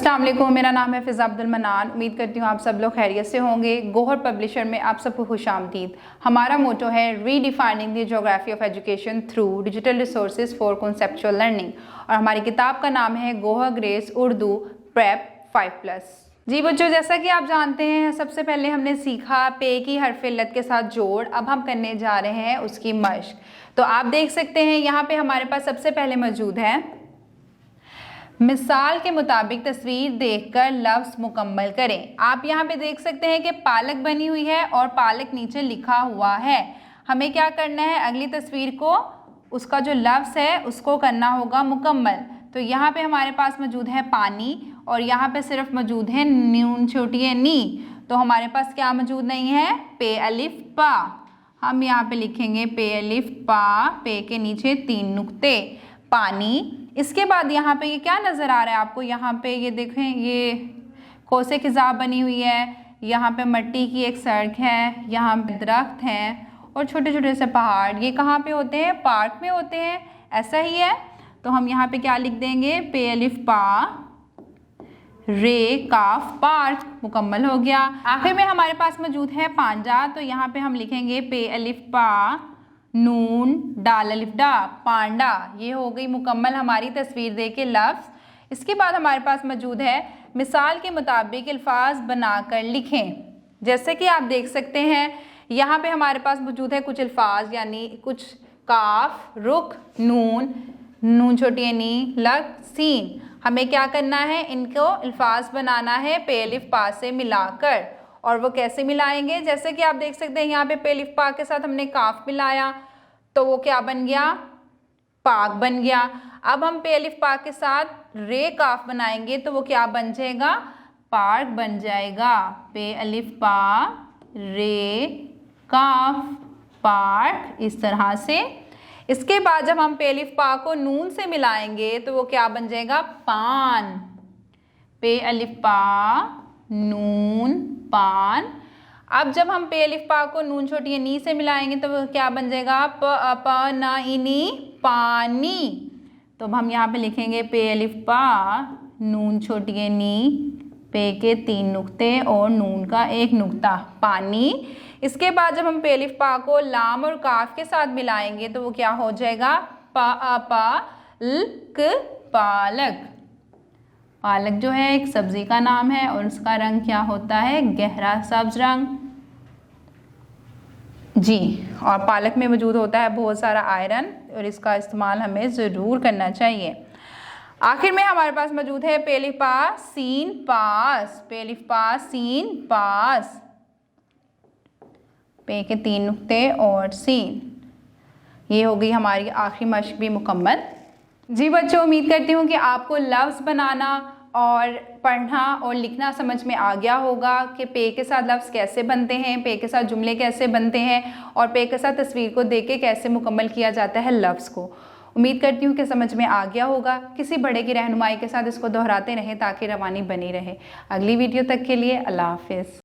अस्सलाम वालेकुम, मेरा नाम है फ़िज़ा अब्दुल मन्नान। उम्मीद करती हूँ आप सब लोग खैरियत से होंगे। गोहर पब्लिशर में आप सबको खुशामदीद। हमारा मोटो है redefining the geography of education through digital resources for conceptual learning, और हमारी किताब का नाम है गोहर ग्रेस उर्दू प्रेप 5+। जी बच्चों, जैसा कि आप जानते हैं, सबसे पहले हमने सीखा पे की हर्फ इल्लत के साथ जोड़। अब हम करने जा रहे हैं उसकी मश्क। तो आप देख सकते हैं यहाँ पे हमारे पास सबसे पहले मौजूद है, मिसाल के मुताबिक तस्वीर देखकर लफ्ज़ मुकम्मल करें। आप यहाँ पे देख सकते हैं कि पालक बनी हुई है और पालक नीचे लिखा हुआ है। हमें क्या करना है, अगली तस्वीर को उसका जो लफ्ज़ है उसको करना होगा मुकम्मल। तो यहाँ पे हमारे पास मौजूद है पानी, और यहाँ पे सिर्फ मौजूद है नून छोटी है नी। तो हमारे पास क्या मौजूद नहीं है, पे अलिफ पा। हम यहाँ पे लिखेंगे पे अलिफ पा, पे के नीचे 3 नुक्ते, पानी। इसके बाद यहाँ पे ये क्या नज़र आ रहा है आपको, यहाँ पे ये देखें, ये कोसे खिज़ाब बनी हुई है, यहाँ पे मिट्टी की एक सड़क है, यहाँ पे दरख्त हैं और छोटे छोटे से पहाड़। ये कहाँ पे होते हैं, पार्क में होते हैं, ऐसा ही है। तो हम यहाँ पे क्या लिख देंगे, पे अलिफ पा रे काफ पार्क, मुकम्मल हो गया। आखिर में हमारे पास मौजूद है पांजा। तो यहाँ पे हम लिखेंगे पे अलिफ पा नून डाल अलिफ डा, पांडा। ये हो गई मुकम्मल हमारी तस्वीर दे के लफ्ज़। इसके बाद हमारे पास मौजूद है मिसाल के मुताबिक अल्फाज बनाकर लिखें। जैसे कि आप देख सकते हैं यहाँ पे हमारे पास मौजूद है कुछ अल्फाज, यानी कुछ काफ, रुख, नून, नून छोटी नी, लग, सीन। हमें क्या करना है, इनको अल्फाज बनाना है पे अलिफ पा से मिलाकर। और वो कैसे मिलाएंगे, जैसे कि आप देख सकते हैं यहाँ पे अलिफ पा के साथ हमने काफ मिलाया, तो वो क्या बन गया, पाक बन गया। अब हम पे अलिफ पा के साथ रे काफ बनाएंगे, तो वो क्या बन जाएगा, पार्क बन जाएगा। पे अलिफ पा रे काफ पार्क, इस तरह से। इसके बाद जब हम पे अलिफ पा को नून से मिलाएंगे, तो वो क्या बन जाएगा, पान। पे अलिफ पा नून पान। अब जब हम पे अलिफ पा को नून छोटी नी से मिलाएंगे, तो वो क्या बन जाएगा, प ना इनी पानी। तो अब हम यहाँ पे लिखेंगे पे अलिफ पा नून छोटी नी, पे के 3 नुक्ते और नून का 1 नुक्ता, पानी। इसके बाद जब हम पे अलिफ पा को लाम और काफ के साथ मिलाएंगे, तो वो क्या हो जाएगा, पालक। पालक जो है एक सब्जी का नाम है और उसका रंग क्या होता है, गहरा सब्ज रंग। जी, और पालक में मौजूद होता है बहुत सारा आयरन, और इसका इस्तेमाल हमें ज़रूर करना चाहिए। आखिर में हमारे पास मौजूद है पे अलिफ पा सीन पास, पे अलिफ पा सीन पास, पे के 3 नुक्ते और सीन। ये हो गई हमारी आखिरी मश्क भी मुकम्मल। जी बच्चों, उम्मीद करती हूँ कि आपको लफ्ज़ बनाना और पढ़ना और लिखना समझ में आ गया होगा कि पे के साथ लफ्ज़ कैसे बनते हैं, पे के साथ जुमले कैसे बनते हैं, और पे के साथ तस्वीर को देख के कैसे मुकम्मल किया जाता है लफ्ज़ को। उम्मीद करती हूँ कि समझ में आ गया होगा। किसी बड़े की रहनुमाई के साथ इसको दोहराते रहें ताकि रवानी बनी रहे। अगली वीडियो तक के लिए अल्लाह हाफ़िज़।